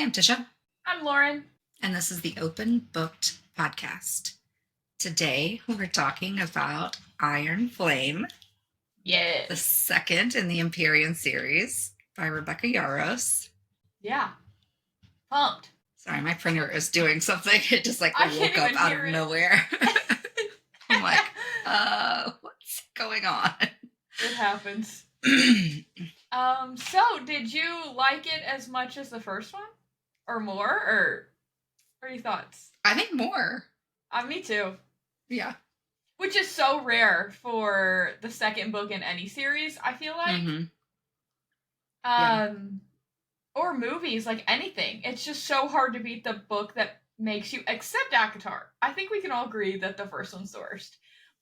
I'm Tisha. I'm Loren. And this is the Open Booked Podcast. Today, we're talking about Iron Flame. Yes. The second in the Empyrean series by Rebecca Yarros. Yeah. Pumped. Sorry, my printer is doing something. It just woke up out of nowhere. I'm like, what's going on? It happens. So did you like it as much as the first one? Or more? Or what are your thoughts? I think more. Me too. Yeah. Which is so rare for the second book in any series, I feel like. Mm-hmm. Or movies, like anything. It's just so hard to beat the book that makes you accept ACOTAR. I think we can all agree that the first one's the worst.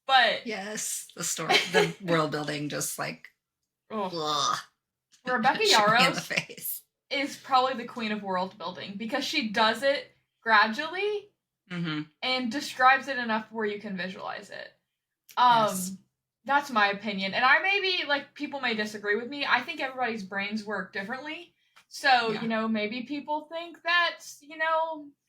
But yes, the story, the world building, just like ugh. Rebecca Yarros is probably the queen of world building because she does it gradually and describes it enough where you can visualize it. Yes. That's my opinion. And people may disagree with me. I think everybody's brains work differently. So, maybe people think that,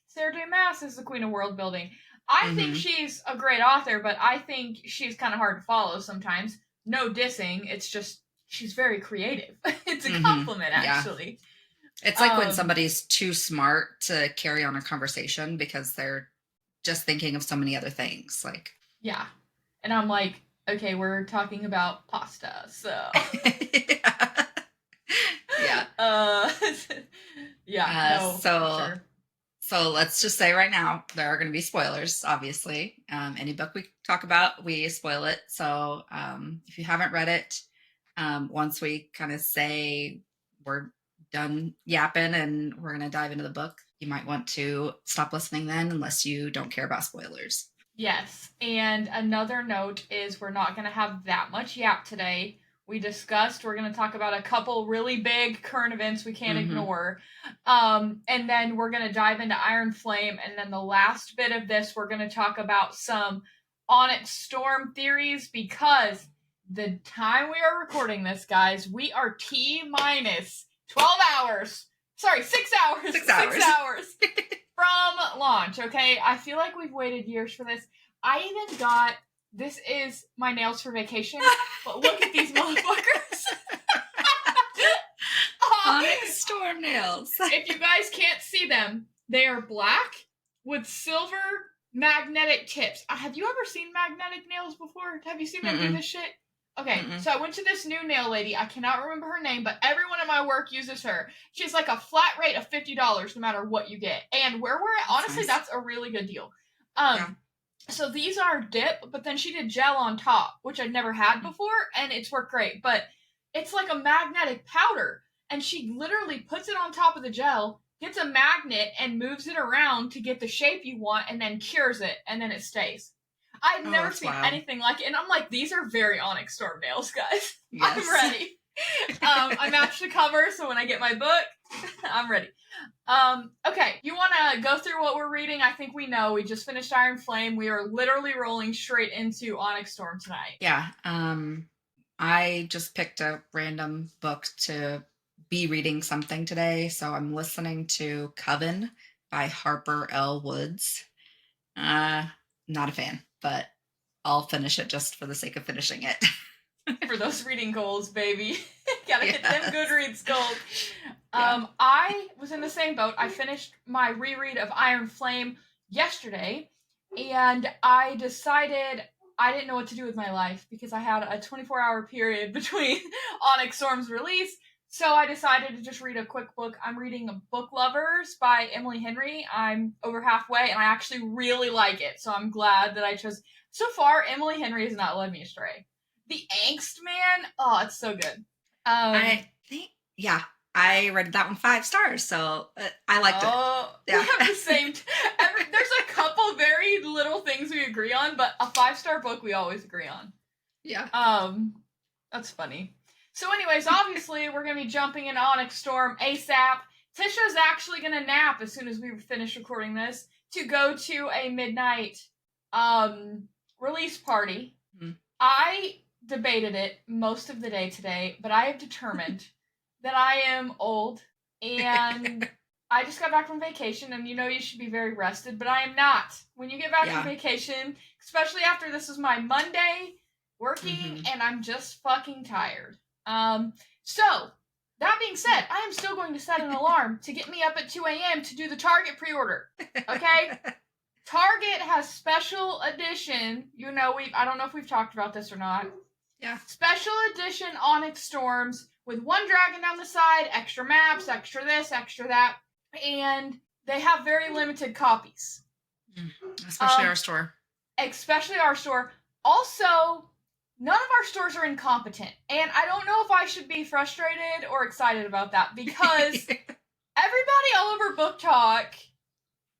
Sarah J. Maas is the queen of world building. I think she's a great author, but I think she's kind of hard to follow sometimes. No dissing. It's just, she's very creative. It's a compliment, actually. It's like when somebody's too smart to carry on a conversation because they're just thinking of so many other things. Like, yeah. And I'm like, okay, we're talking about pasta, so. So let's just say right now there are going to be spoilers. Obviously, any book we talk about, we spoil it. So if you haven't read it, once we kind of say we're done yapping and we're going to dive into the book, you might want to stop listening then, unless you don't care about spoilers. Yes, and another note is we're not going to have that much yap today. We discussed we're going to talk about a couple really big current events we can't ignore. And then we're going to dive into Iron Flame. And then the last bit of this, we're going to talk about some Onyx Storm theories because the time we are recording this, guys, we are T-minus 12 hours. Sorry, 6 hours. 6 hours. 6 hours from launch, okay? I feel like we've waited years for this. I even got... This is my nails for vacation, but look at these motherfuckers. Onyx Storm nails. If you guys can't see them, they are black with silver magnetic tips. Have you ever seen magnetic nails before? Have you seen them do this shit? Okay, so I went to this new nail lady. I cannot remember her name, but everyone at my work uses her. She's like a flat rate of $50 no matter what you get. And where we're at, honestly, that's a really good deal. So these are dip, but then she did gel on top, which I'd never had before, and it's worked great. But it's like a magnetic powder, and she literally puts it on top of the gel, gets a magnet, and moves it around to get the shape you want, and then cures it, and then it stays. I've never seen anything like it, and I'm like, these are very Onyx Storm nails, guys. Yes. I'm ready. I matched the cover, so when I get my book, I'm ready. Okay, you want to go through what we're reading? I think we know. We just finished Iron Flame. We are literally rolling straight into Onyx Storm tonight. Yeah. I just picked a random book to be reading something today, so I'm listening to Coven by Harper L. Woods. Not a fan, but I'll finish it just for the sake of finishing it. For those reading goals, baby. Gotta hit them Goodreads goals. I was in the same boat. I finished my reread of Iron Flame yesterday, and I decided I didn't know what to do with my life because I had a 24-hour period between Onyx Storm's release, so I decided to just read a quick book. I'm reading Book Lovers by Emily Henry. I'm over halfway, and I actually really like it, so I'm glad that I chose. So far, Emily Henry has not led me astray. The angst, man. Oh, it's so good. I think, I rated that one 5 stars, so I liked it. Yeah. We have the same. There's a couple very little things we agree on, but a 5-star book we always agree on. Yeah. That's funny. So, anyways, obviously we're gonna be jumping in Onyx Storm ASAP. Tisha's actually gonna nap as soon as we finish recording this to go to a midnight release party. I debated it most of the day today, but I have determined that I am old and I just got back from vacation, and you should be very rested, but I am not. When you get back from vacation, especially after this is my Monday working, and I'm just fucking tired. So, that being said, I am still going to set an alarm to get me up at 2 a.m. to do the Target pre-order. Okay? Target has special edition. I don't know if we've talked about this or not. Yeah. Special edition Onyx Storms with one dragon down the side, extra maps, extra this, extra that. And they have very limited copies. Especially our store. Especially our store. Also, none of our stores are incompetent. And I don't know if I should be frustrated or excited about that, because everybody all over Book Talk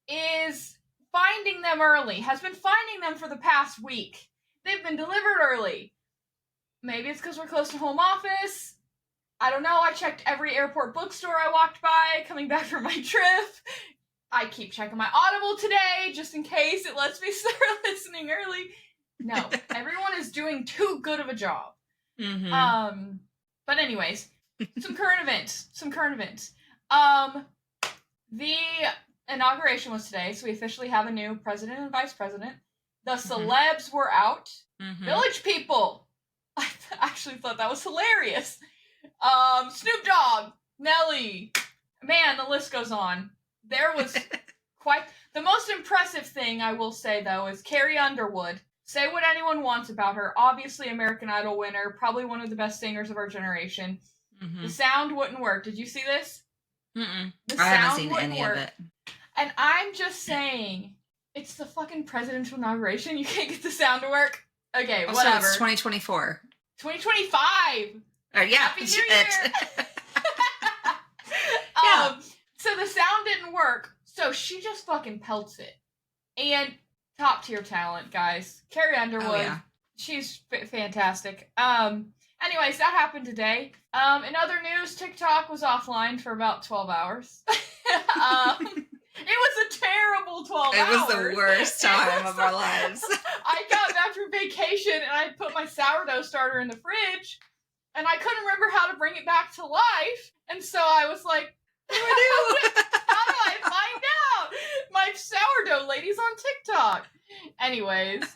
is finding them early, has been finding them for the past week. They've been delivered early. Maybe it's because we're close to home office. I don't know. I checked every airport bookstore I walked by coming back from my trip. I keep checking my Audible today just in case it lets me start listening early. No, everyone is doing too good of a job. But anyways, some current events. The inauguration was today, so we officially have a new president and vice president. The celebs were out. Village people. I actually thought that was hilarious. Snoop Dogg, Nelly, man, the list goes on. There was quite the most impressive thing I will say though is Carrie Underwood. Say what anyone wants about her. Obviously, American Idol winner, probably one of the best singers of our generation. The sound wouldn't work. Did you see this? I haven't seen any of it. And I'm just saying, it's the fucking presidential inauguration. You can't get the sound to work. Okay, whatever. So it's 2024. 2025. Yeah. Happy New Year. So the sound didn't work, so she just fucking pelts it. And top tier talent, guys. Carrie Underwood. She's fantastic. Anyways, that happened today. In other news, TikTok was offline for about 12 hours. It was a terrible 12 hours. It was the worst time of our lives. I got back from vacation and I put my sourdough starter in the fridge and I couldn't remember how to bring it back to life. And so I was like, what do I do? How do I find out? My sourdough lady's on TikTok. Anyways,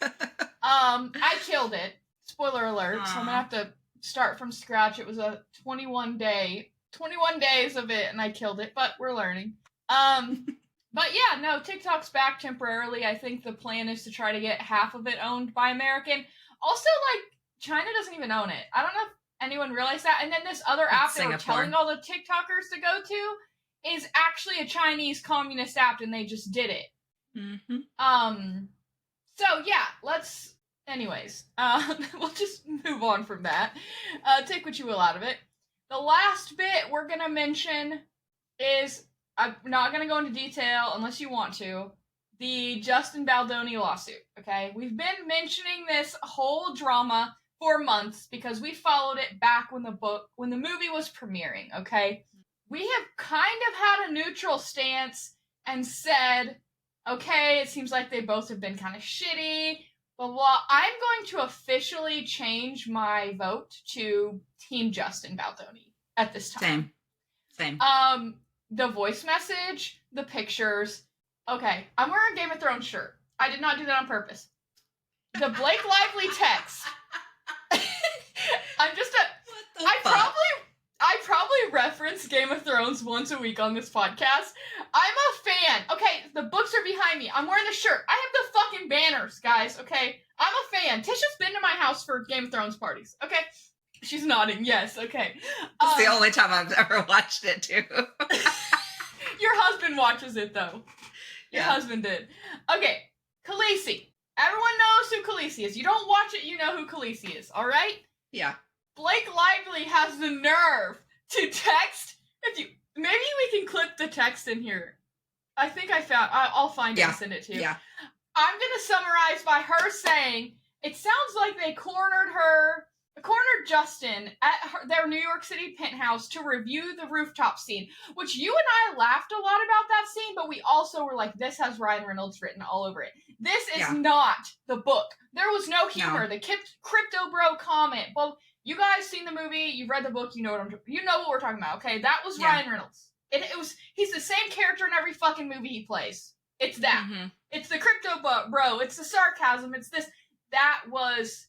I killed it. Spoiler alert. So I'm gonna have to start from scratch. It was a 21 days of it and I killed it, but we're learning. But yeah, no, TikTok's back temporarily. I think the plan is to try to get half of it owned by American. Also, China doesn't even own it. I don't know if anyone realized that. And then this other app they were telling all the TikTokers to go to is actually a Chinese communist app, and they just did it. So yeah, anyways, we'll just move on from that. Take what you will out of it. The last bit we're gonna mention is, I'm not going to go into detail unless you want to, the Justin Baldoni lawsuit, okay? We've been mentioning this whole drama for months because we followed it back when the movie was premiering, okay? We have kind of had a neutral stance and said, okay, it seems like they both have been kind of shitty, blah, blah. I'm going to officially change my vote to Team Justin Baldoni at this time. Same. The voice message, the pictures. Okay, I'm wearing a Game of Thrones shirt. I did not do that on purpose. The Blake Lively text. I probably reference Game of Thrones once a week on this podcast. I'm a fan. Okay, the books are behind me. I'm wearing the shirt. I have the fucking banners, guys, okay? I'm a fan. Tisha's been to my house for Game of Thrones parties, okay? She's nodding, yes, okay. It's the only time I've ever watched it, too. Your husband watches it, though. Your husband did. Okay, Khaleesi. Everyone knows who Khaleesi is. You don't watch it, you know who Khaleesi is, alright? Yeah. Blake Lively has the nerve to text. Maybe we can clip the text in here. I think I'll find it and send it to you. Yeah. I'm gonna summarize by her saying, it sounds like they cornered Justin at their New York City penthouse to review the rooftop scene, which you and I laughed a lot about that scene, but we also were like, this has Ryan Reynolds written all over it. This is not the book. There was no humor. The crypto bro comment. Well, you guys seen the movie, you've read the book, you know what we're talking about, okay? That was Ryan Reynolds. he's the same character in every fucking movie he plays. It's that. Mm-hmm. It's the crypto bro. It's the sarcasm. It's this. That was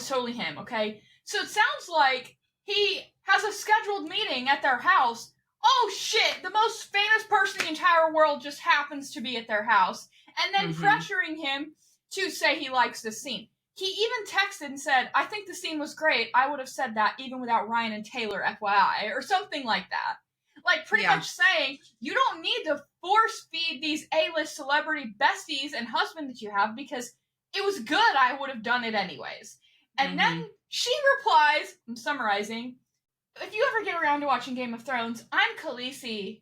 totally him, okay? So it sounds like he has a scheduled meeting at their house. Oh shit, the most famous person in the entire world just happens to be at their house. And then pressuring him to say he likes this scene. He even texted and said, I think the scene was great. I would have said that even without Ryan and Taylor, FYI, or something like that. Like, pretty much saying, you don't need to force feed these A-list celebrity besties and husband that you have, because it was good. I would have done it anyways. And then she replies, I'm summarizing, if you ever get around to watching Game of Thrones, I'm Khaleesi,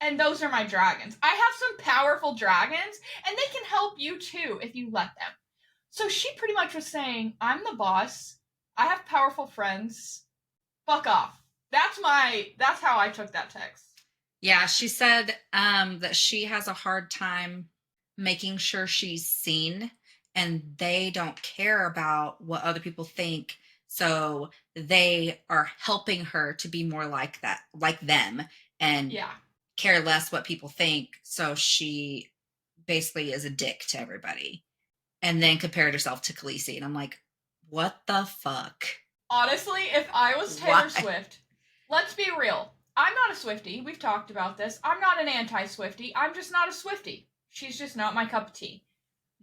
and those are my dragons. I have some powerful dragons, and they can help you too if you let them. So she pretty much was saying, I'm the boss. I have powerful friends. Fuck off. That's how I took that text. Yeah, she said that she has a hard time making sure she's seen, and they don't care about what other people think. So they are helping her to be more like them, and care less what people think. So she basically is a dick to everybody. And then compared herself to Khaleesi. And I'm like, what the fuck? Honestly, if I was Taylor Swift, let's be real. I'm not a Swiftie. We've talked about this. I'm not an anti-Swiftie. I'm just not a Swiftie. She's just not my cup of tea.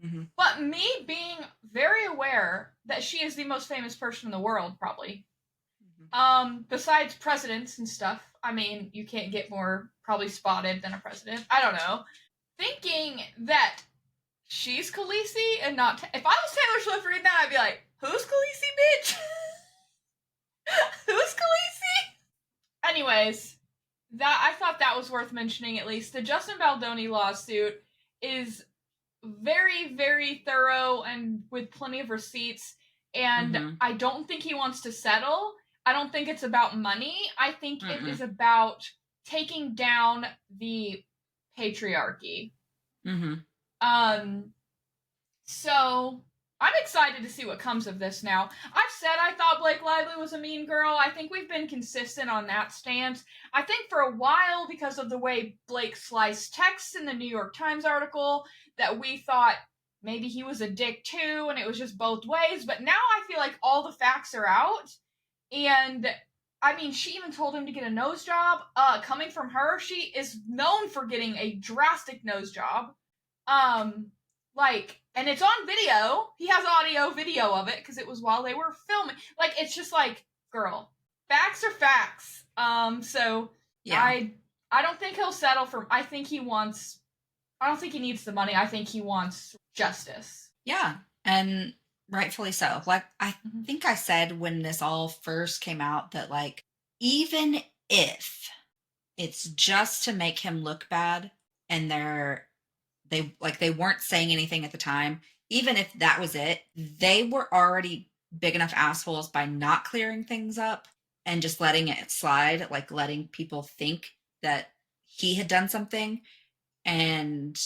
Mm-hmm. But me being very aware that she is the most famous person in the world, probably, besides presidents and stuff. I mean, you can't get more probably spotted than a president. I don't know. Thinking that she's Khaleesi and not... If I was Taylor Swift reading that, I'd be like, who's Khaleesi, bitch? Who's Khaleesi? Anyways, I thought that was worth mentioning at least. The Justin Baldoni lawsuit is very, very thorough and with plenty of receipts. And I don't think he wants to settle. I don't think it's about money. I think it is about taking down the patriarchy. So I'm excited to see what comes of this now. I've said I thought Blake Lively was a mean girl. I think we've been consistent on that stance. I think for a while, because of the way Blake sliced text in the New York Times article, that we thought maybe he was a dick too, and it was just both ways. But now I feel like all the facts are out. And I mean, she even told him to get a nose job. Coming from her, she is known for getting a drastic nose job. And it's on video. He has audio video of it because it was while they were filming. Like, it's just like, girl, facts are facts. So yeah. I don't think he'll settle for. I don't think he needs the money. I think he wants justice. Yeah, and rightfully so. Like, I think I said when this all first came out that, like, even if it's just to make him look bad and they weren't saying anything at the time, even if that was it, they were already big enough assholes by not clearing things up and just letting it slide, like letting people think that he had done something. And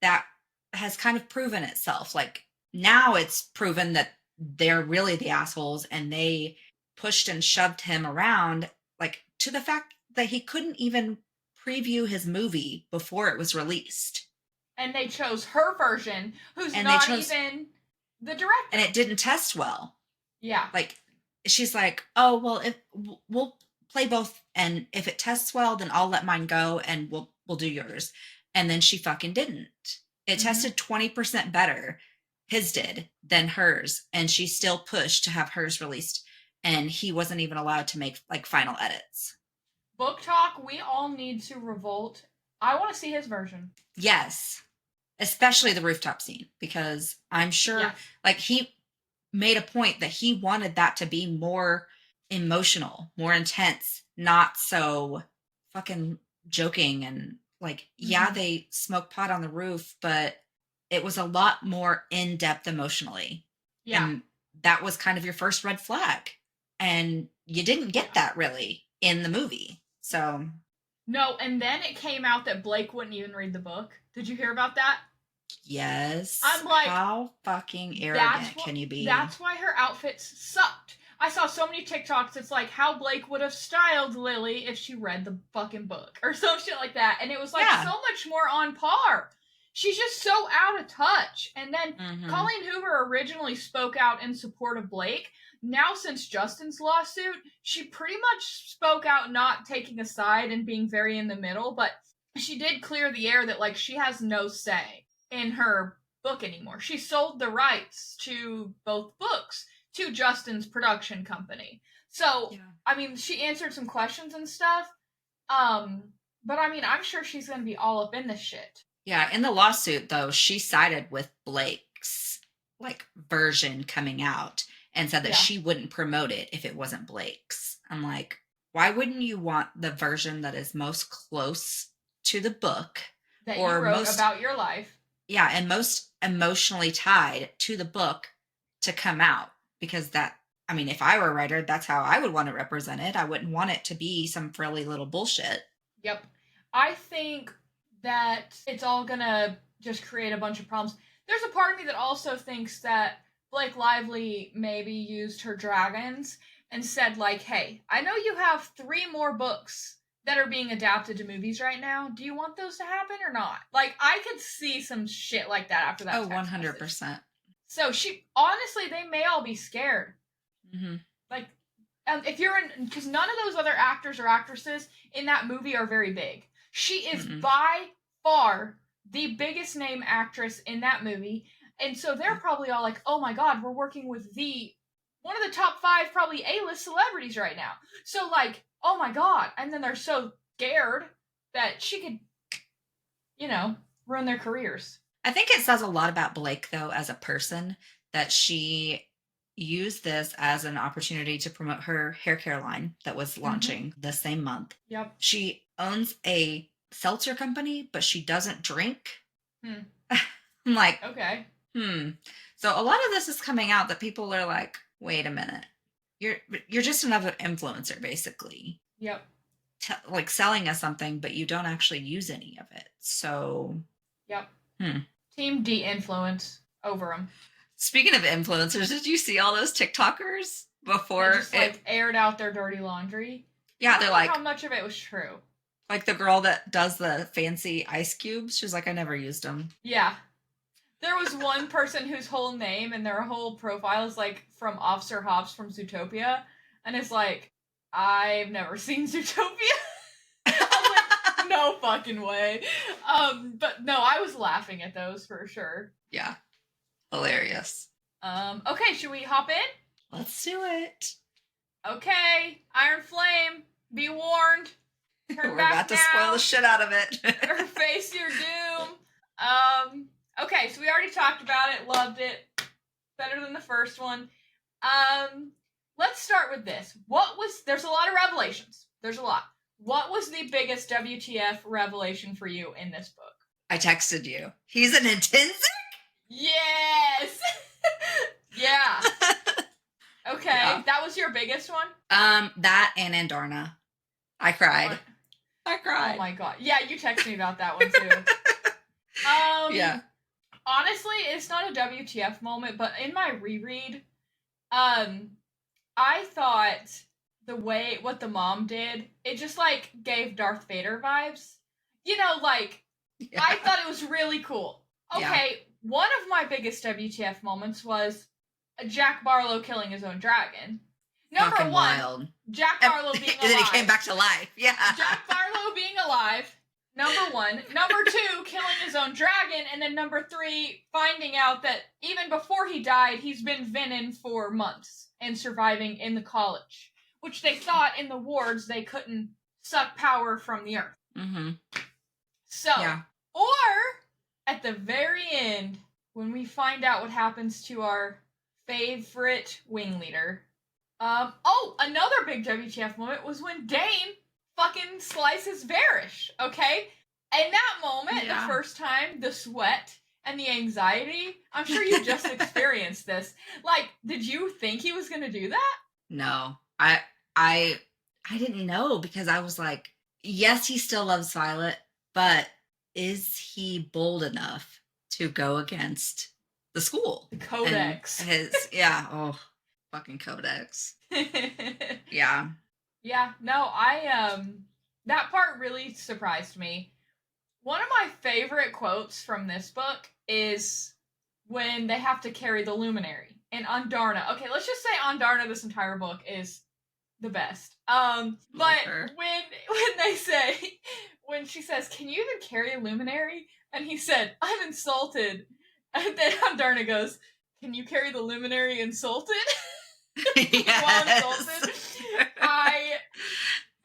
that has kind of proven itself. Like, now it's proven that they're really the assholes, and they pushed and shoved him around, like, to the fact that he couldn't even preview his movie before it was released. And they chose her version, who's not even the director. And it didn't test well. Yeah. Like, she's like, oh, well, if we'll play both, and if it tests well, then I'll let mine go, and we'll do yours. And then she fucking didn't. It tested 20% better, his did, than hers. And she still pushed to have hers released. And he wasn't even allowed to make, like, final edits. Book talk, we all need to revolt. I want to see his version. Yes. Especially the rooftop scene. Because I'm sure, like, he made a point that he wanted that to be more emotional, more intense, not so fucking joking and... Like, yeah, they smoked pot on the roof, but it was a lot more in-depth emotionally. Yeah. And that was kind of your first red flag. And you didn't get that, really, in the movie. So... No, and then it came out that Blake wouldn't even read the book. Did you hear about that? Yes. I'm like... How fucking arrogant can you be? That's why her outfits sucked. I saw so many TikToks. It's like how Blake would have styled Lily if she read the fucking book or some shit like that, and it was like so much more on par. She's just so out of touch. And then Colleen Hoover originally spoke out in support of Blake. Now, since Justin's lawsuit, she pretty much spoke out not taking a side and being very in the middle, but she did clear the air that, like, she has no say in her book anymore. She sold the rights to both books to Justin's production company. So, I mean, she answered some questions and stuff. But I mean, I'm sure she's going to be all up in this shit. Yeah, in the lawsuit, though, she sided with Blake's, like, version coming out and said that she wouldn't promote it if it wasn't Blake's. I'm like, why wouldn't you want the version that is most close to the book? That or you wrote most, about your life. Yeah, and most emotionally tied to the book to come out. Because that, I mean, if I were a writer, that's how I would want it represented. I wouldn't want it to be some frilly little bullshit. Yep. I think that it's all gonna just create a bunch of problems. There's a part of me that also thinks that Blake Lively maybe used her dragons and said, like, hey, I know you have 3 more books that are being adapted to movies right now. Do you want those to happen or not? Like, I could see some shit like that after that. Oh, 100%. Message. So honestly, they may all be scared. Like, if you're in, because none of those other actors or actresses in that movie are very big. She is by far the biggest name actress in that movie. And so they're probably all like, oh my God, we're working with one of the top 5 probably A-list celebrities right now. So like, oh my God. And then they're so scared that she could, ruin their careers. I think it says a lot about Blake, though, as a person, that she used this as an opportunity to promote her hair care line that was launching the same month. Yep. She owns a seltzer company, but she doesn't drink. I'm like, okay. So a lot of this is coming out that people are like, wait a minute. You're just another influencer, basically. Yep. Like selling us something, but you don't actually use any of it. So. Yep. Team de-influence over them. Speaking of influencers, did you see all those TikTokers before they just, aired out their dirty laundry? Yeah, they're like, how much of it was true? Like the girl that does the fancy ice cubes. She was like, I never used them. Yeah. There was one person whose whole name and their whole profile is like from Officer Hobbs from Zootopia, and it's like, I've never seen Zootopia. I was like, no fucking way. But no, I was laughing at those for sure. Yeah. Hilarious. Okay, should we hop in? Let's do it. Okay, Iron Flame, be warned. We're about to spoil the shit out of it. Or face your doom. Okay, so we already talked about it, loved it. Better than the first one. Let's start with this. There's a lot of revelations. There's a lot. What was the biggest WTF revelation for you in this book? I texted you. He's an Intrinsic? Yes! Yeah. Okay, that was your biggest one? That and Andarna. I cried. What? I cried. Oh my God. Yeah, you texted me about that one too. Yeah. Honestly, it's not a WTF moment, but in my reread, I thought what the mom did, it just like gave Darth Vader vibes. I thought it was really cool. Okay, one of my biggest WTF moments was Jack Barlow killing his own dragon. Number Fucking one, wild. Jack Barlow being alive. And then he came back to life. Yeah. Jack Barlow being alive. Number one. Number 2, killing his own dragon. And then number 3, finding out that even before he died, he's been venom for months and surviving in the college. Which they thought in the wards they couldn't suck power from the earth. Mm-hmm. So, or at the very end, when we find out what happens to our favorite wing leader. Another big WTF moment was when Dane fucking slices Varys, okay? In that moment, the first time, the sweat and the anxiety, I'm sure you just experienced this. Like, did you think he was gonna do that? No. I didn't know, because I was like, yes, he still loves Violet, but is he bold enough to go against the school? The Codex. fucking codex. Yeah. Yeah, no, that part really surprised me. One of my favorite quotes from this book is when they have to carry the luminary. And Andarna. Okay, let's just say Andarna this entire book is the best. But when they say, when she says, "Can you even carry a luminary?" And he said, "I'm insulted." And then Andarna goes, "Can you carry the luminary insulted?" Yes. While insulted.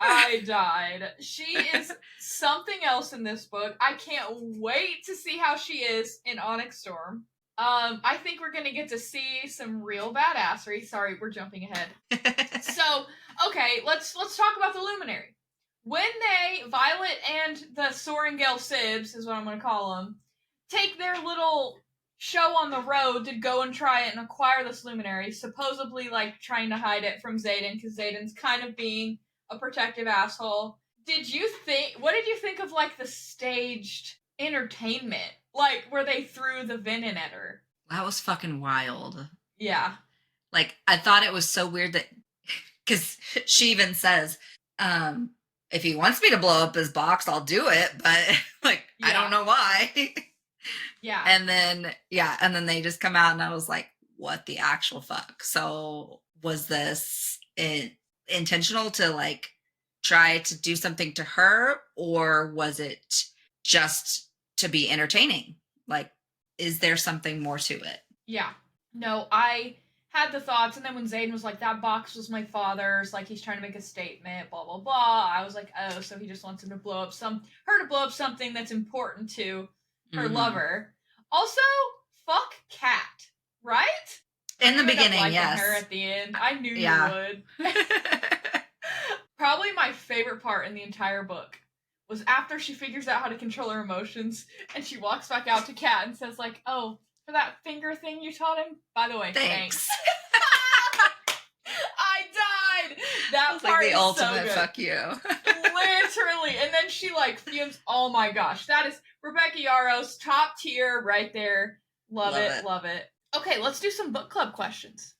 I died. She is something else in this book. I can't wait to see how she is in Onyx Storm. I think we're gonna get to see some real badassery. Sorry, we're jumping ahead. So, okay, let's talk about the Luminary. When Violet and the Sorengale Sibs, is what I'm gonna call them, take their little show on the road to go and try it and acquire this Luminary, supposedly like trying to hide it from Xaden, because Xaden's kind of being a protective asshole. What did you think of like the staged entertainment? Like where they threw the venom at her? That was fucking wild. Yeah. Like, I thought it was so weird that, because she even says, if he wants me to blow up his box, I'll do it, but like, yeah. I don't know why. Yeah. And then they just come out and I was like, what the actual fuck? So was this intentional to like try to do something to her, or was it just to be entertaining? Like, is there something more to it? Yeah. No, I had the thoughts, and then when Xaden was like, that box was my father's, like he's trying to make a statement, blah blah blah, I was like, oh, so he just wants her to blow up something that's important to her lover. Also, fuck Cat, right? In the beginning, yes. Her at the end. I knew you would. Probably my favorite part in the entire book was after she figures out how to control her emotions, and she walks back out to Cat and says like, oh, for that finger thing you taught him? By the way, thanks. I died! That part like the is ultimate so good. Fuck you. Literally. And then she like fumes. Oh my gosh. That is Rebecca Yarros, top tier right there. Love it. Okay, let's do some book club questions.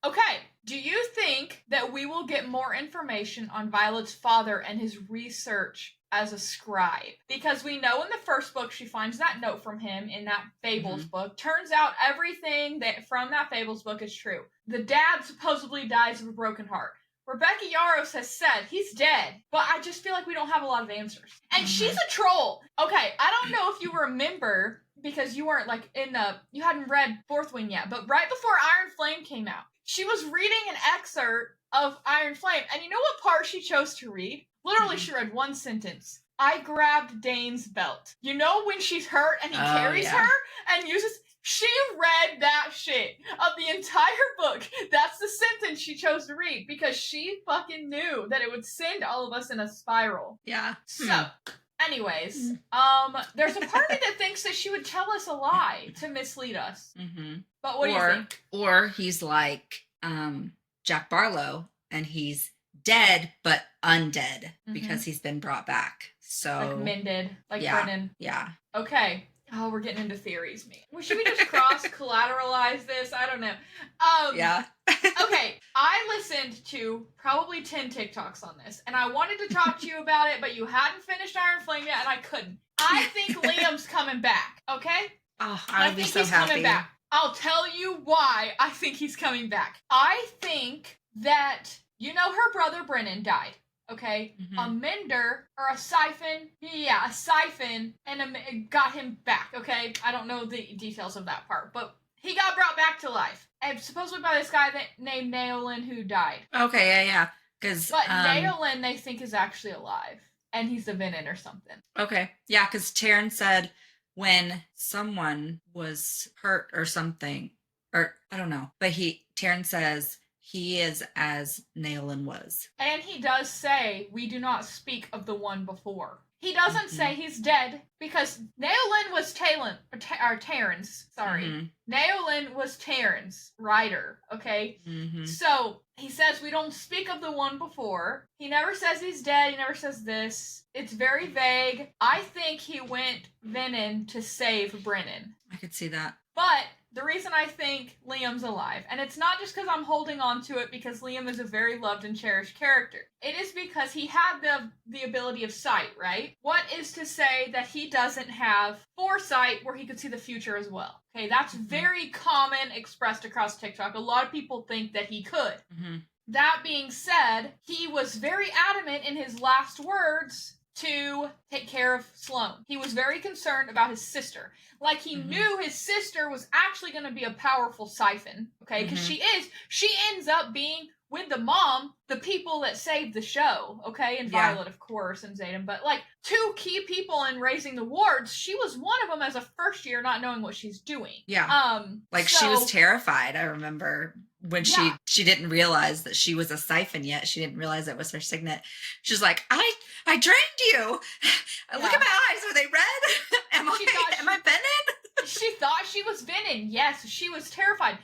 Okay. Do you think that we will get more information on Violet's father and his research as a scribe? Because we know in the first book she finds that note from him in that Fables book. Turns out everything that from that Fables book is true. The dad supposedly dies of a broken heart. Rebecca Yarros has said he's dead, but I just feel like we don't have a lot of answers. And she's a troll. Okay, I don't know if you remember, because you weren't like you hadn't read Fourth Wing yet, but right before Iron Flame came out, she was reading an excerpt of Iron Flame, and you know what part she chose to read? Literally, she read one sentence. I grabbed Dane's belt. You know when she's hurt and he carries her and uses... She read that shit of the entire book. That's the sentence she chose to read because she fucking knew that it would send all of us in a spiral. Yeah. So, anyways, there's a part of me that thinks that she would tell us a lie to mislead us. But what do you think? Or he's like Jack Barlow, and he's dead but undead because he's been brought back. So like mended, like Brennan. Yeah. Okay. Oh, we're getting into theories, man. Well, should we just cross-collateralize this? I don't know. Yeah. Okay, I listened to probably 10 TikToks on this, and I wanted to talk to you about it, but you hadn't finished Iron Flame yet, and I couldn't. I think Liam's coming back, okay? Oh, I would be so happy. Coming back. I'll tell you why I think he's coming back. I think that, you know, her brother Brennan died. Okay, a mender or a siphon, a siphon, and got him back. Okay, I don't know the details of that part, but he got brought back to life, and supposedly by this guy named Naolin who died. Okay, yeah. But Naolin they think is actually alive, and he's a Venin or something. Okay, yeah, because Taryn said when someone was hurt or something, or I don't know, but Taryn says. He is as Naolin was. And he does say, we do not speak of the one before. He doesn't say he's dead, because Naolin was Taryn's, sorry. Naolin was Taryn's rider, okay? So, he says we don't speak of the one before. He never says he's dead, he never says this. It's very vague. I think he went Venin to save Brennan. I could see that. But the reason I think Liam's alive, and it's not just because I'm holding on to it because Liam is a very loved and cherished character. It is because he had the ability of sight, right? What is to say that he doesn't have foresight where he could see the future as well? Okay, that's very common expressed across TikTok. A lot of people think that he could. That being said, he was very adamant in his last words to take care of Sloane. He was very concerned about his sister. Like, he knew his sister was actually going to be a powerful siphon, okay? Because she ends up being, with the mom, the people that saved the show, okay? And Violet, of course, and Xaden. But, like, two key people in raising the wards, she was one of them as a first year not knowing what she's doing. Yeah. She was terrified, I remember. When she didn't realize that she was a siphon yet. She didn't realize it was her signet. She's like, I drained you. Look at my eyes. Are they red? Am I Venom? She thought she was Venom. Yes, she was terrified.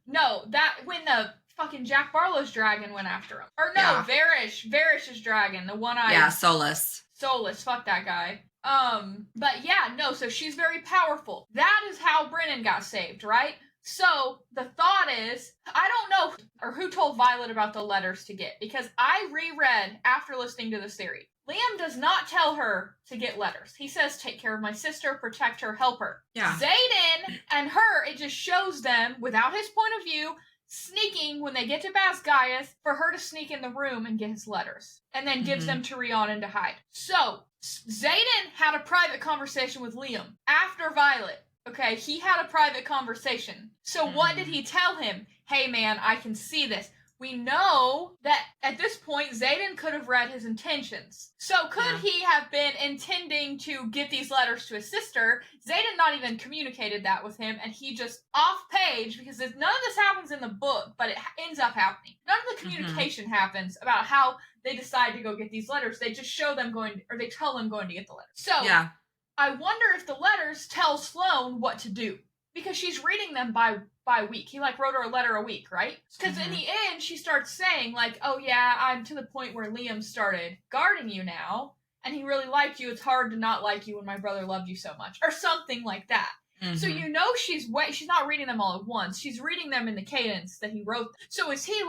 No, that when the fucking Jack Barlow's dragon went after him. Or no, Varish's dragon, the one-eyed. Yeah, Solus, fuck that guy. But yeah, no, so she's very powerful. That is how Brennan got saved, right? So, the thought is, I don't know or who told Violet about the letters to get, because I reread after listening to this theory. Liam does not tell her to get letters. He says, take care of my sister, protect her, help her. Yeah. Xaden and her, it just shows them, without his point of view, sneaking when they get to Basgiath for her to sneak in the room and get his letters. And then gives them to Rhiannon to hide. So, Xaden had a private conversation with Liam after Violet. Okay, he had a private conversation. So what did he tell him? Hey man, I can see this. We know that at this point, Xaden could have read his intentions. So could he have been intending to get these letters to his sister? Xaden not even communicated that with him, and he just off page, because none of this happens in the book, but it ends up happening. None of the communication happens about how they decide to go get these letters. They just show them they tell them going to get the letters. So I wonder if the letters tell Sloane what to do, because she's reading them by week. He wrote her a letter a week, right? Because in the end, she starts saying oh yeah, I'm to the point where Liam started guarding you now, and he really liked you. It's hard to not like you when my brother loved you so much, or something like that. So she's not reading them all at once. She's reading them in the cadence that he wrote. So is he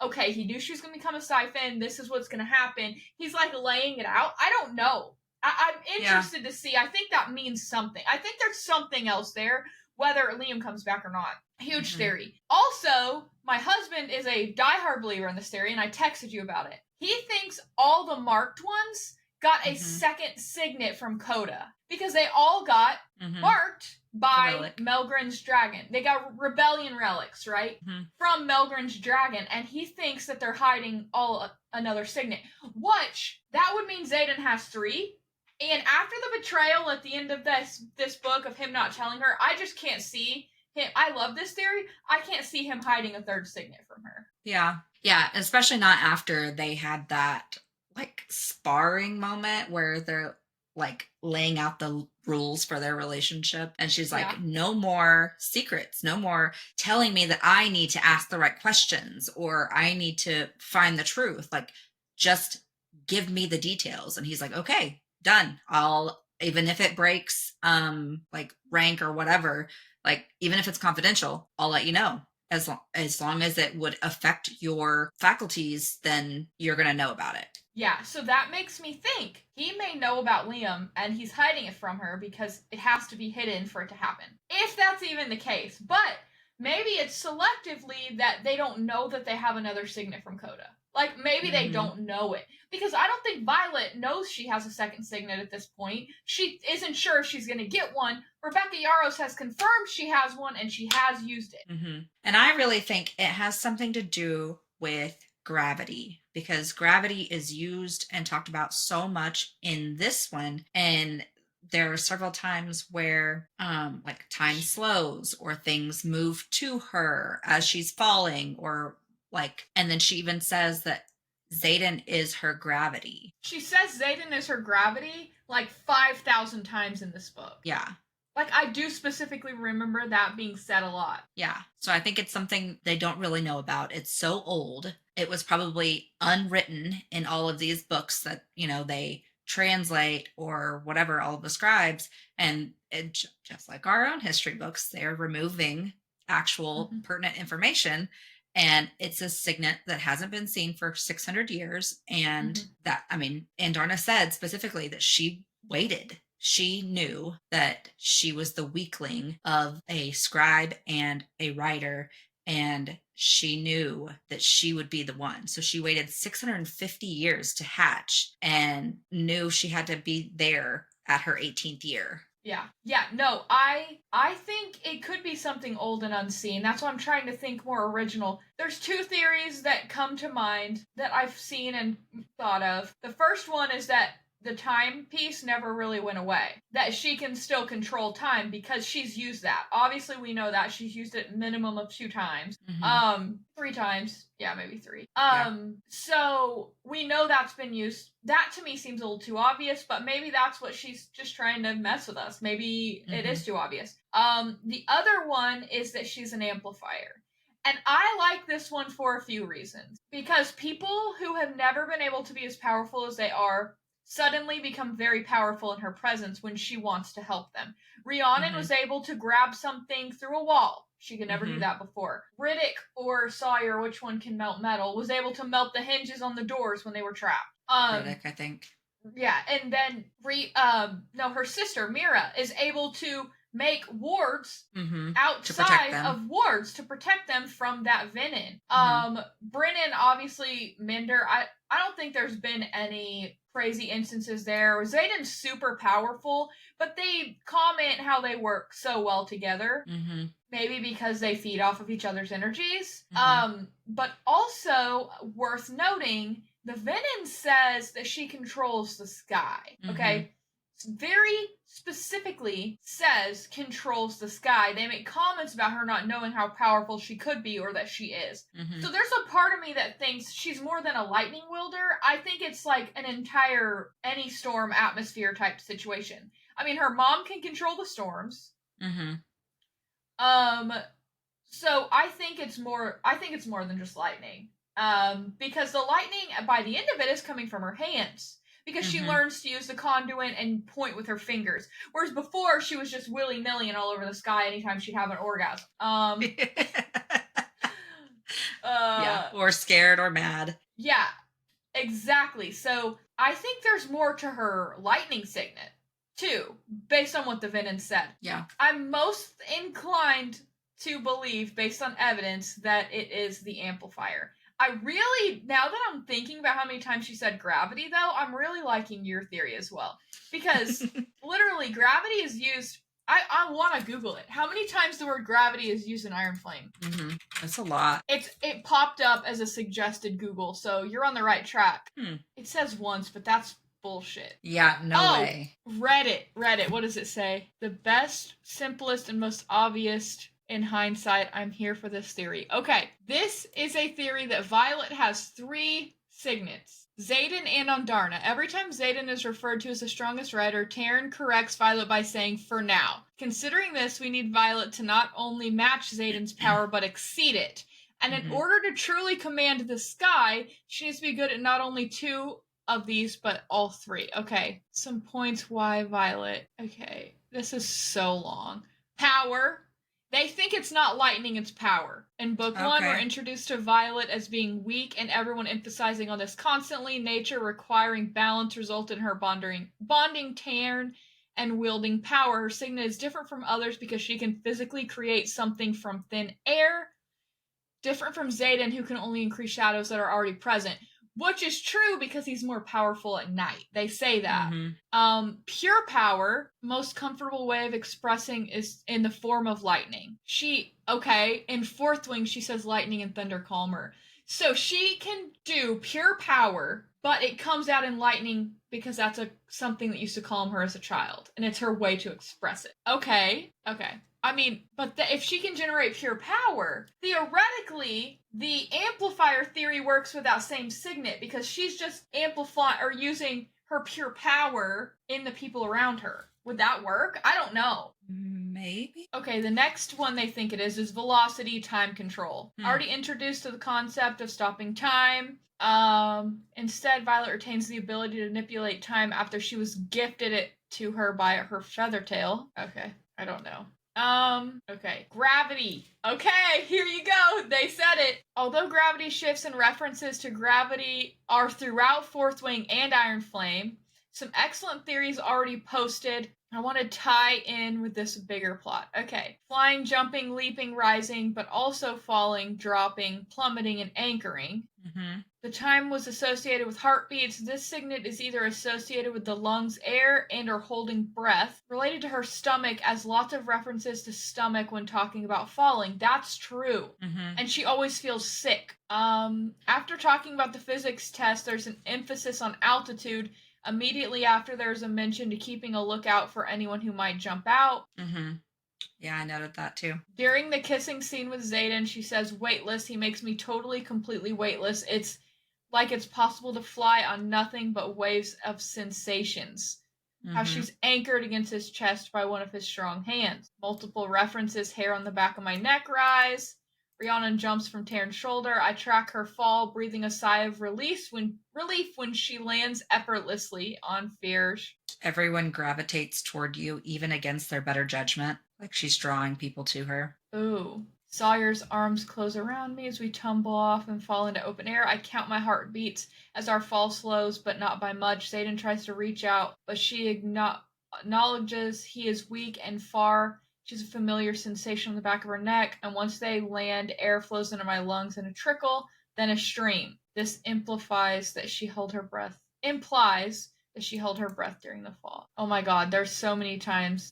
okay, he knew she was going to become a siphon. This is what's going to happen. He's laying it out. I don't know. I'm interested to see. I think that means something. I think there's something else there, whether Liam comes back or not. Huge theory. Also, my husband is a diehard believer in this theory, and I texted you about it. He thinks all the marked ones got a second signet from Coda, because they all got marked by Melgren's dragon. They got rebellion relics, right? From Melgren's dragon, and he thinks that they're hiding another signet. Which, that would mean Xaden has 3. And after the betrayal at the end of this book of him not telling her, I just can't see him. I love this theory. I can't see him hiding a 3rd signet from her. Yeah. Yeah, especially not after they had that, sparring moment where they're, laying out the rules for their relationship. And she's like, no more secrets. No more telling me that I need to ask the right questions or I need to find the truth. Just give me the details. And he's like, okay, done. Even if it breaks rank or whatever, even if it's confidential, I'll let you know. As long as it would affect your faculties, then you're going to know about it. Yeah, so that makes me think he may know about Liam and he's hiding it from her because it has to be hidden for it to happen. If that's even the case. But maybe it's selectively that they don't know that they have another signet from Coda. Maybe they don't know it. Because I don't think Violet knows she has a second signet at this point. She isn't sure if she's going to get one. Rebecca Yarros has confirmed she has one, and she has used it. And I really think it has something to do with gravity. Because gravity is used and talked about so much in this one. And there are several times where time slows or things move to her as she's falling or and then she even says that Xaden is her gravity. She says Xaden is her gravity 5,000 times in this book. Yeah. I do specifically remember that being said a lot. Yeah. So I think it's something they don't really know about. It's so old. It was probably unwritten in all of these books that, they translate or whatever all of the scribes, and just like our own history books, they're removing actual pertinent information, and it's a signet that hasn't been seen for 600 years. And that, I mean, Andarna said specifically that she waited. She knew that she was the weakling of a scribe and a writer, and she knew that she would be the one. So she waited 650 years to hatch and knew she had to be there at her 18th year. Yeah, no, I think it could be something old and unseen. That's why I'm trying to think more original. There's two theories that come to mind that I've seen and thought of. The first one is that the timepiece never really went away. That she can still control time because she's used that. Obviously, we know that she's used it minimum of 2 times. 3 times. Yeah, maybe 3. So we know that's been used. That to me seems a little too obvious, but maybe that's what she's just trying to mess with us. Maybe it is too obvious. The other one is that she's an amplifier. And I like this one for a few reasons. Because people who have never been able to be as powerful as they are suddenly become very powerful in her presence when she wants to help them. Rhiannon was able to grab something through a wall. She could never do that before. Riddick or Sawyer, which one can melt metal, was able to melt the hinges on the doors when they were trapped. Riddick, I think. Yeah, and then her sister Mira is able to make wards outside of wards to protect them from that venom. Brennan, obviously, Minder. I don't think there's been any crazy instances there. Zayden's super powerful, but they comment how they work so well together. Maybe because they feed off of each other's energies. But also worth noting, the Venom says that she controls the sky. Okay? Very specifically says controls the sky. They make comments about her not knowing how powerful she could be or that she is. So there's a part of me that thinks she's more than a lightning wielder. I think it's like an entire any storm atmosphere type situation. I mean, her mom can control the storms. So I think it's more than just lightning. Because the lightning by the end of it is coming from her hands. Because she learns to use the conduit and point with her fingers. Whereas before, she was just willy-nilly and all over the sky anytime she'd have an orgasm. Or scared or mad. Yeah, exactly. So I think there's more to her lightning signet, too, based on what the Venom said. Yeah. I'm most inclined to believe, based on evidence, that it is the amplifier. I really, now that I'm thinking about how many times she said gravity, though, I'm really liking your theory as well. Because literally, gravity is used. I want to Google it. How many times the word gravity is used in Iron Flame? That's a lot. It popped up as a suggested Google, so you're on the right track. It says once, but that's bullshit. Yeah, no way. Reddit. What does it say? The best, simplest, and most obvious. In hindsight, I'm here for this theory. Okay, this is a theory that Violet has 3 signets. Xaden and Andarna. Every time Xaden is referred to as the strongest writer, Taryn corrects Violet by saying, for now. Considering this, we need Violet to not only match Xaden's power, but exceed it. And in order to truly command the sky, she needs to be good at not only 2 of these, but all 3. Okay, some points why Violet. Okay, this is so long. Power. They think it's not lightning, it's power. In book 1, we're introduced to Violet as being weak, and everyone emphasizing on this constantly. Nature requiring balance result in her bonding Tarn and wielding power. Her signet is different from others because she can physically create something from thin air, different from Xaden, who can only increase shadows that are already present. Which is true because he's more powerful at night. They say that. Pure power, most comfortable way of expressing is in the form of lightning. In Fourth Wing, she says lightning and thunder calm her. So she can do pure power, but it comes out in lightning because that's something that used to calm her as a child. And it's her way to express it. Okay. I mean, but if she can generate pure power, theoretically, the amplifier theory works with that same signet because she's just using her pure power in the people around her. Would that work? I don't know. Maybe. Okay, the next one they think it is velocity time control. Already introduced to the concept of stopping time. Instead, Violet retains the ability to manipulate time after she was gifted it to her by her Feathertail. Okay, I don't know. Okay. Gravity. Okay, here you go. They said it. Although gravity shifts and references to gravity are throughout Fourth Wing and Iron Flame, some excellent theories already posted. I want to tie in with this bigger plot. Okay. Flying, jumping, leaping, rising, but also falling, dropping, plummeting, and anchoring. Mm-hmm. The time was associated with heartbeats. This signet is either associated with the lungs' air and or holding breath. Related to her stomach, as lots of references to stomach when talking about falling. That's true. Mm-hmm. And she always feels sick. After talking about the physics test, there's an emphasis on altitude. Immediately after, there's a mention to keeping a lookout for anyone who might jump out. Mm-hmm. Yeah, I noted that too. During the kissing scene with Xaden, she says, weightless. He makes me totally, completely weightless. It's like it's possible to fly on nothing but waves of sensations. Mm-hmm. How she's anchored against his chest by one of his strong hands. Multiple references, hair on the back of my neck rise. Rhiannon jumps from Taryn's shoulder. I track her fall, breathing a sigh of relief when she lands effortlessly on Fierge. Everyone gravitates toward you, even against their better judgment. Like she's drawing people to her. Ooh. Sawyer's arms close around me as we tumble off and fall into open air. I count my heartbeats as our fall slows, but not by much. Xaden tries to reach out, but she acknowledges he is weak and far. She's a familiar sensation on the back of her neck, and once they land, air flows into my lungs in a trickle, then a stream. This implies that she held her breath during the fall. Oh my god, there's so many times.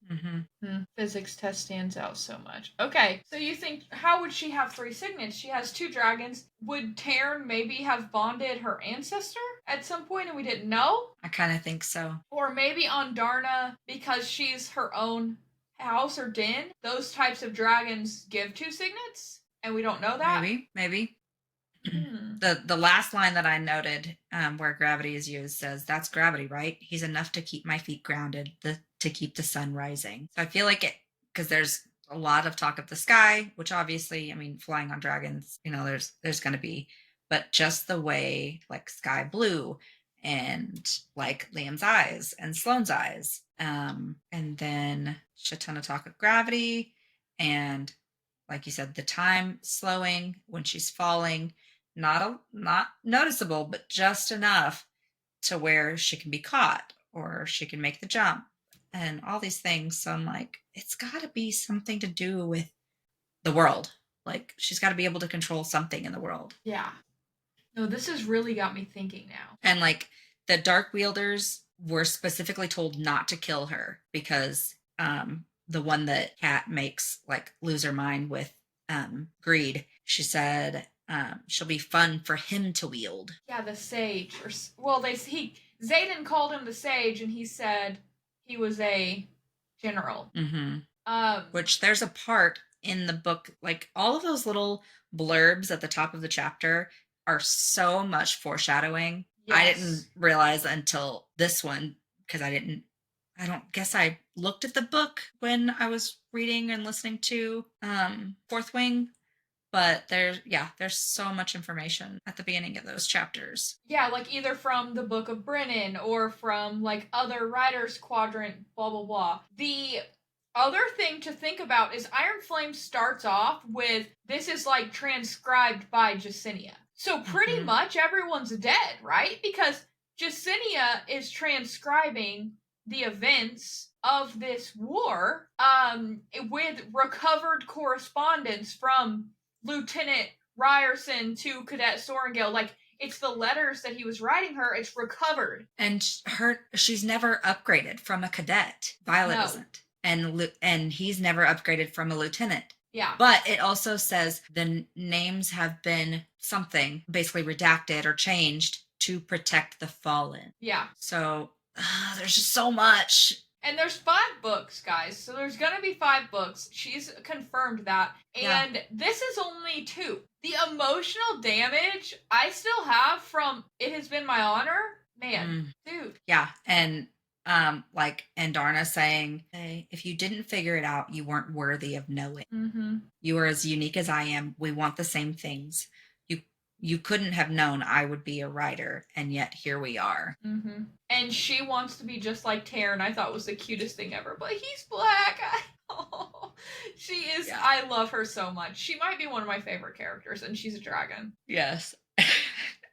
Physics test stands out so much. Okay, so you think, how would she have 3 signets? She has 2 dragons. Would Taryn maybe have bonded her ancestor at some point and we didn't know? I kind of think so. Or maybe on Darna, because she's her own house or den, those types of dragons give 2 signets and we don't know that? Maybe. The last line that I noted, where gravity is used, says, that's gravity, right? He's enough to keep my feet grounded, to keep the sun rising. So I feel like it, because there's a lot of talk of the sky, which obviously, I mean, flying on dragons, there's going to be, but just the way, like, sky blue and like Liam's eyes and Sloane's eyes, and then shit ton of talk of gravity and, like you said, the time slowing when she's falling. Not noticeable, but just enough to where she can be caught or she can make the jump and all these things. So I'm like, it's got to be something to do with the world. Like, she's got to be able to control something in the world. Yeah. No, this has really got me thinking now. And like, the Dark Wielders were specifically told not to kill her because the one that Kat makes like lose her mind with greed, she said, she'll be fun for him to wield. Yeah, the sage. Xaden called him the sage, and he said he was a general. Which there's a part in the book, like all of those little blurbs at the top of the chapter are so much foreshadowing. Yes. I didn't realize until this one, because I don't guess I looked at the book when I was reading and listening to Fourth Wing. But there's so much information at the beginning of those chapters. Yeah, like either from the Book of Brennan or from like other writers' quadrant, blah, blah, blah. The other thing to think about is Iron Flame starts off with, this is like transcribed by Jacinia. So pretty much everyone's dead, right? Because Jacinia is transcribing the events of this war with recovered correspondence from Lieutenant Ryerson to Cadet Sorengale. Like, it's the letters that he was writing her. It's recovered. And she's never upgraded from a cadet. Violet isn't. And he's never upgraded from a lieutenant. Yeah. But it also says the names have been something, basically redacted or changed to protect the fallen. Yeah. So there's just so much. And there's 5 books, guys. So there's going to be 5 books. She's confirmed that. And this is only 2. The emotional damage I still have from It Has Been My Honor. Man, dude. Yeah. And and Darna saying, hey, if you didn't figure it out, you weren't worthy of knowing. You are as unique as I am. We want the same things. you couldn't have known I would be a writer, and yet here we are. Mm-hmm. And she wants to be just like Taryn. I thought was the cutest thing ever, but he's black. Oh, she is. Yeah. I love her so much. She might be one of my favorite characters, and she's a dragon. Yes.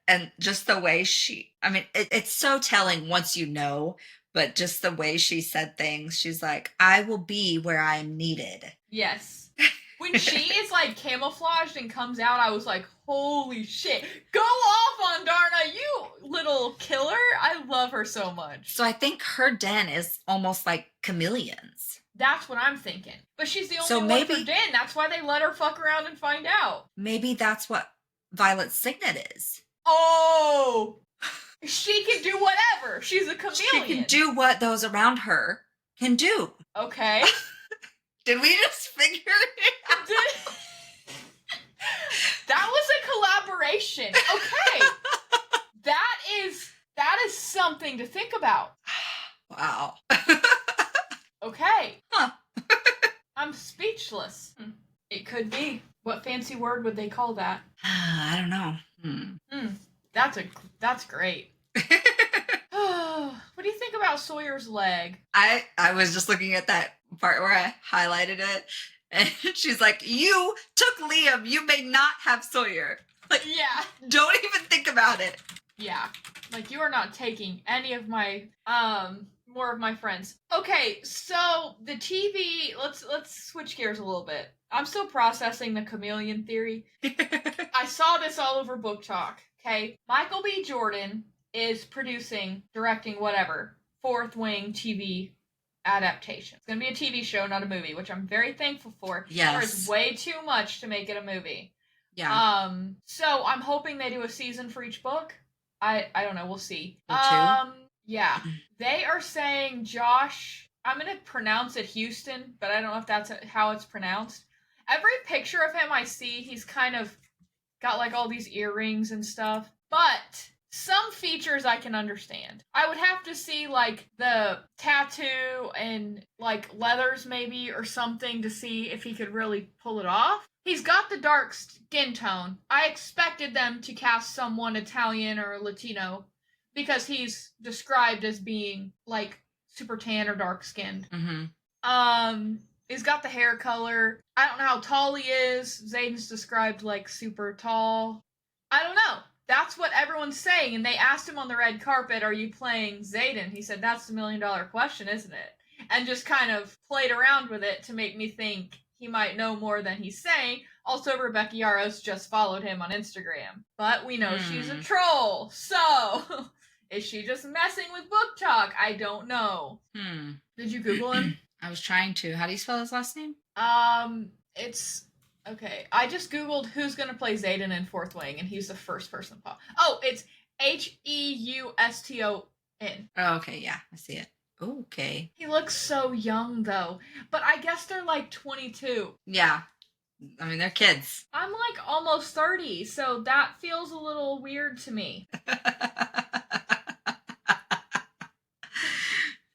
And just the way it's so telling once you know, but just the way she said things, she's like, I will be where I am needed. Yes. When she is like camouflaged and comes out, I was like, holy shit. Go off on Darna, you little killer. I love her so much. So I think her den is almost like chameleons. That's what I'm thinking. But she's the only one for den. That's why they let her fuck around and find out. Maybe that's what Violet's signet is. Oh! She can do whatever. She's a chameleon. She can do what those around her can do. Okay. Did we just figure it out? That was a collaboration. Okay. That is something to think about. Wow. Okay. Huh. I'm speechless. It could be. What fancy word would they call that? I don't know. That's great. What do you think about Sawyer's leg? I was just looking at that part where I highlighted it, and she's like, you took Liam, you may not have Sawyer. Like, yeah. Don't even think about it. Yeah. Like, you are not taking any of my, more of my friends. Okay, so the TV, let's switch gears a little bit. I'm still processing the chameleon theory. I saw this all over Book Talk, okay? Michael B. Jordan is producing, directing, whatever, Fourth Wing TV adaptation. It's going to be a TV show, not a movie, which I'm very thankful for. Yes. There is way too much to make it a movie. Yeah. So I'm hoping they do a season for each book. I don't know, we'll see. Or two? Yeah. They are saying Josh, I'm going to pronounce it Houston, but I don't know if that's how it's pronounced. Every picture of him I see, he's kind of got like all these earrings and stuff. But some features I can understand. I would have to see like the tattoo and like leathers maybe or something to see if he could really pull it off. He's got the dark skin tone. I expected them to cast someone Italian or Latino because he's described as being like super tan or dark skinned. Mm-hmm. He's got the hair color. I don't know how tall he is. Zayden's described like super tall. I don't know. That's what everyone's saying. And they asked him on the red carpet, are you playing Zayden? He said, that's the $1 million question, isn't it? And just kind of played around with it to make me think he might know more than he's saying. Also, Rebecca Yarros just followed him on Instagram. But we know she's a troll. So, is she just messing with Book Talk? I don't know. Did you Google him? I was trying to. How do you spell his last name? It's... Okay, I just Googled who's going to play Zayden in Fourth Wing, and he's the first person. Oh, it's Heuston. Oh, okay, yeah, I see it. Okay. He looks so young, though. But I guess they're like 22. Yeah. I mean, they're kids. I'm like almost 30, so that feels a little weird to me.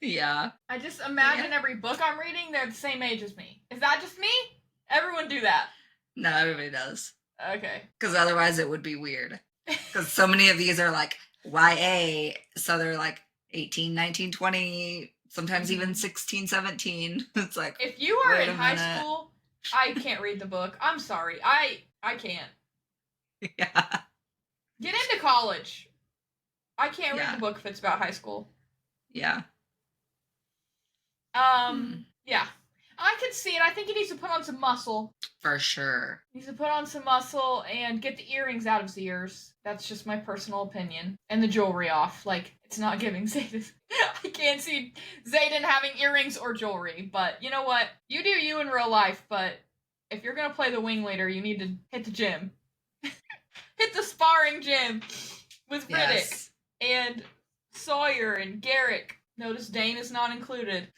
Yeah. I just imagine every book I'm reading, they're the same age as me. Is that just me? Everyone do that. No, everybody does. Okay. Because otherwise it would be weird. Because so many of these are like YA, so they're like 18, 19, 20, sometimes even 16, 17. It's like, if you are in high school, I can't read the book. I'm sorry. I can't. Yeah. Get into college. I can't read the book if it's about high school. Yeah. Yeah. I can see it. I think he needs to put on some muscle. For sure. He needs to put on some muscle and get the earrings out of his ears. That's just my personal opinion. And the jewelry off. Like, it's not giving Zayden. I can't see Zayden having earrings or jewelry. But you know what? You do you in real life, but if you're going to play the wing leader, you need to hit the gym. Hit the sparring gym with Riddick and Sawyer and Garrick. Notice Dane is not included.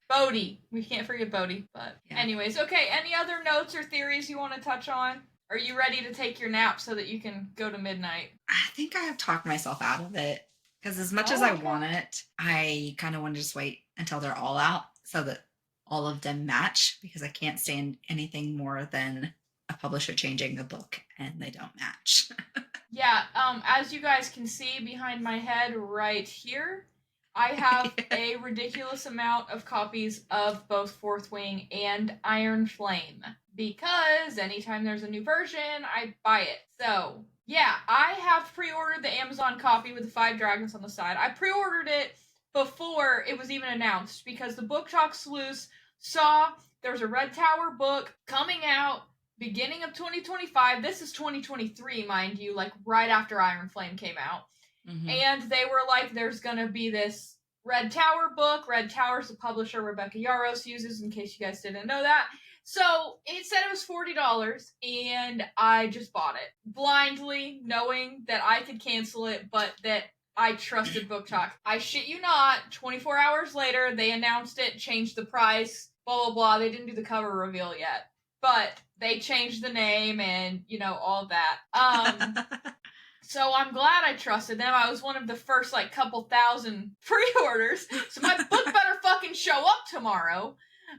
Bodhi. We can't forget Bodhi. But anyways, okay, any other notes or theories you want to touch on? Are you ready to take your nap so that you can go to midnight? I think I have talked myself out of it. Because as much as I want it, I kind of want to just wait until they're all out so that all of them match. Because I can't stand anything more than a publisher changing a book and they don't match. Yeah, as you guys can see behind my head right here, I have a ridiculous amount of copies of both Fourth Wing and Iron Flame, because anytime there's a new version, I buy it. So, yeah, I have pre-ordered the Amazon copy with the 5 dragons on the side. I pre-ordered it before it was even announced, because the Book Talk Sleuths saw there was a Red Tower book coming out beginning of 2025. This is 2023, mind you, like right after Iron Flame came out. Mm-hmm. And they were like, there's gonna be this Red Tower book. Red Tower's the publisher Rebecca Yarros uses, in case you guys didn't know that. So it said it was $40, and I just bought it blindly, knowing that I could cancel it, but that I trusted Book Talk. I shit you not, 24 hours later, they announced it, changed the price, blah, blah, blah. They didn't do the cover reveal yet, but they changed the name and, you know, all that. So I'm glad I trusted them. I was one of the first, like, couple thousand pre-orders, so my book better fucking show up tomorrow.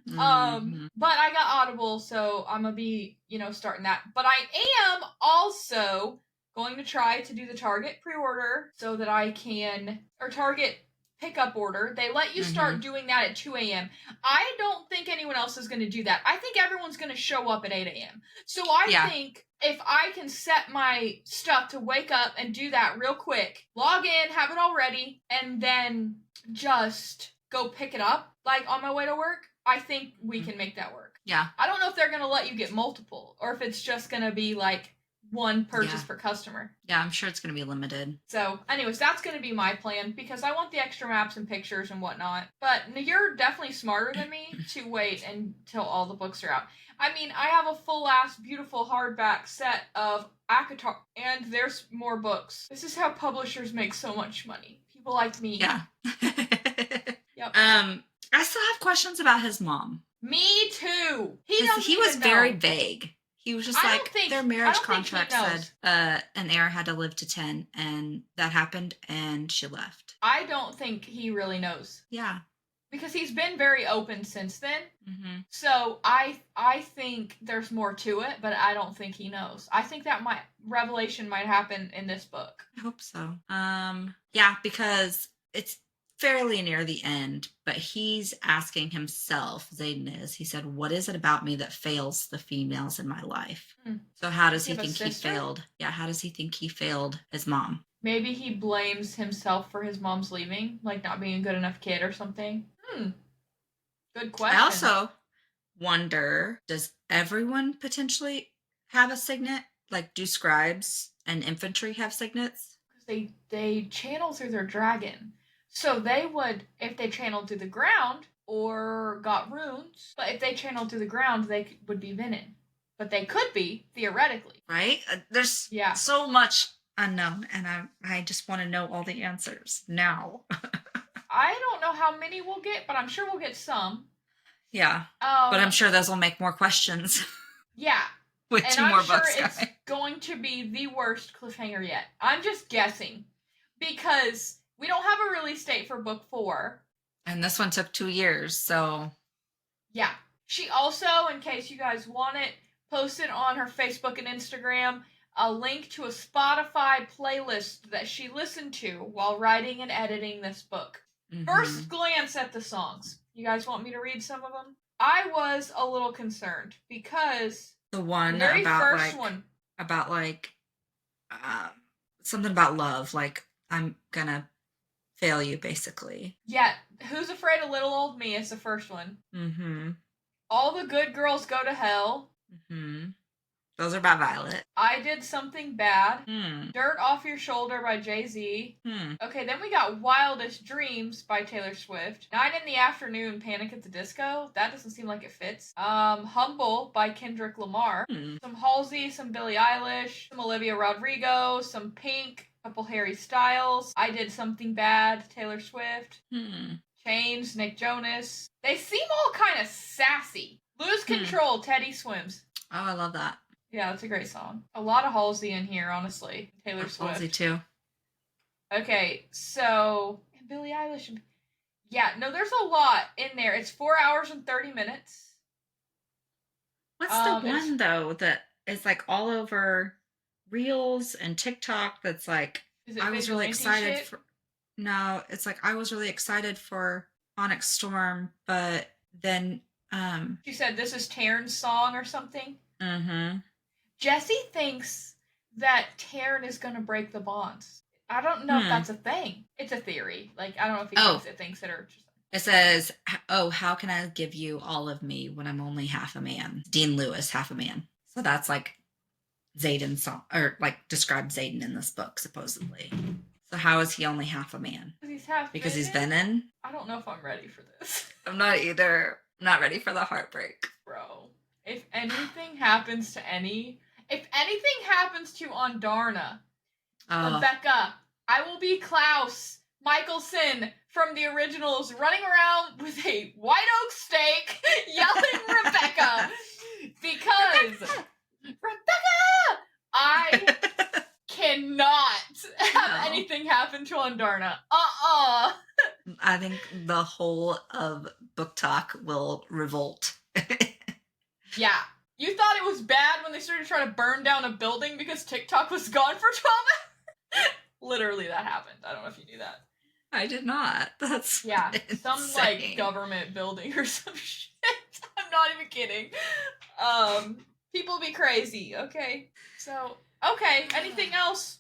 But I got Audible, so I'm gonna be, you know, starting that. But I am also going to try to do the Target pre-order so that I can, or Target pickup order. They let you start doing that at 2 a.m. I don't think anyone else is going to do that. I think everyone's going to show up at 8 a.m. So I think if I can set my stuff to wake up and do that real quick, log in, have it all ready, and then just go pick it up, like on my way to work, I think we can make that work. Yeah. I don't know if they're going to let you get multiple, or if it's just going to be like one purchase per customer. Yeah, I'm sure it's going to be limited. So, anyways, that's going to be my plan, because I want the extra maps and pictures and whatnot. But you're definitely smarter than me to wait until all the books are out. I mean, I have a full-ass, beautiful hardback set of ACOTAR, and there's more books. This is how publishers make so much money. People like me. Yeah. Yep. I still have questions about his mom. Me too. He was very vague. He was just like, their marriage contract said an heir had to live to 10, and that happened, and she left. I don't think he really knows. Yeah. Because he's been very open since then. Mm-hmm. So I think there's more to it, but I don't think he knows. I think that revelation might happen in this book. I hope so. Yeah, because it's fairly near the end, but he's asking himself, Zayden is, he said, what is it about me that fails the females in my life? So how does he think he failed? Yeah, how does he think he failed his mom? Maybe he blames himself for his mom's leaving, like not being a good enough kid or something. Good question. I also wonder, does everyone potentially have a signet? Like, do scribes and infantry have signets? Because they channel through their dragon. So they would, if they channeled through the ground or got runes, but if they channeled through the ground, they would be Venin. But they could be, theoretically. Right? There's so much unknown, and I just want to know all the answers now. I don't know how many we'll get, but I'm sure we'll get some. Yeah. But I'm sure those will make more questions. Yeah. With and 2 more books coming. It's going to be the worst cliffhanger yet. I'm just guessing. Because we don't have a release date for book 4. And this one took 2 years, so... Yeah. She also, in case you guys want it, posted on her Facebook and Instagram a link to a Spotify playlist that she listened to while writing and editing this book. First glance at the songs. You guys want me to read some of them? I was a little concerned because the one very about first like one about like something about love, like I'm gonna fail you, basically. Yeah, Who's Afraid of Little Old Me is the first one. All the Good Girls Go to Hell. Those are by Violet. I Did Something Bad. Dirt Off Your Shoulder by Jay-Z. Okay, then we got Wildest Dreams by Taylor Swift. Night in the Afternoon, Panic at the Disco. That doesn't seem like it fits. Humble by Kendrick Lamar. Some Halsey, some Billie Eilish, some Olivia Rodrigo, some Pink, a couple Harry Styles. I Did Something Bad, Taylor Swift. Chains, Nick Jonas. They seem all kind of sassy. Lose Control, Teddy Swims. Oh, I love that. Yeah, that's a great song. A lot of Halsey in here, honestly. Taylor Swift. Halsey, too. Okay, so... And Billie Eilish. Yeah, no, there's a lot in there. It's 4 hours and 30 minutes. What's the one, though, that it's like all over Reels and TikTok. That's like, Is it I was really excited shit? for. No, it's like I was really excited for Onyx Storm, but then She said this is Taryn's song or something. Mm-hmm. Jesse thinks that Taryn is gonna break the bonds. I don't know if that's a thing. It's a theory. Like, I don't know if he thinks it or just. It says, "Oh, how can I give you all of me when I'm only half a man?" Dean Lewis, half a man. So that's like Zayden's song, or like describes Zayden in this book, supposedly. So how is he only half a man? He's half because he's Venom? I don't know if I'm ready for this. I'm not either. I'm not ready for the heartbreak. Bro, if anything happens to Andarna, Rebecca, I will be Klaus Michelson from the originals running around with a white oak stake yelling Rebecca because Rebecca! I cannot have anything happen to Andarna. I think the whole of Book Talk will revolt. Yeah. You thought it was bad when they started trying to burn down a building because TikTok was gone for 12 hours? Literally, that happened. I don't know if you knew that. I did not. That's insane. Some like government building or some shit. I'm not even kidding. People be crazy. Okay, so anything else?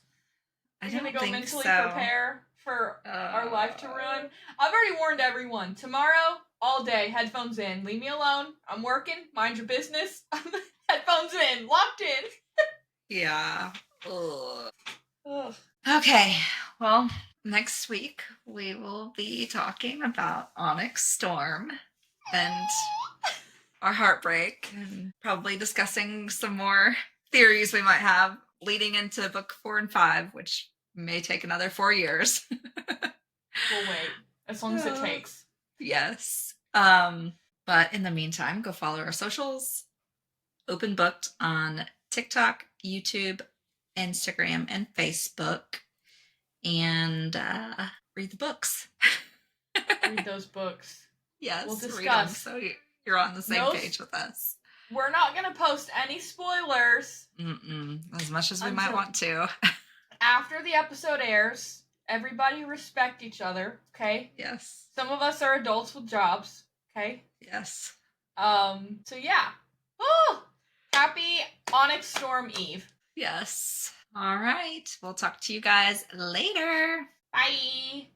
I You're don't gonna go think mentally so. Prepare for our life to ruin. I've already warned everyone. Tomorrow, all day, headphones in. Leave me alone. I'm working. Mind your business. Headphones in. Locked in. Yeah. Ugh. Okay. Well, next week we will be talking about Onyx Storm and our heartbreak, and probably discussing some more theories we might have leading into book 4 and 5, which may take another 4 years. We'll wait as long as it takes. Yes. But in the meantime, go follow our socials. Open Booked on TikTok, YouTube, Instagram, and Facebook. And read the books. Read those books. Yes, we'll discuss. Read them so you're on the same page with us. We're not going to post any spoilers. As much as we might want to. After the episode airs, everybody respect each other, okay? Yes. Some of us are adults with jobs, okay? Yes. So yeah. Oh! Happy Onyx Storm Eve. Yes. All right. We'll talk to you guys later. Bye.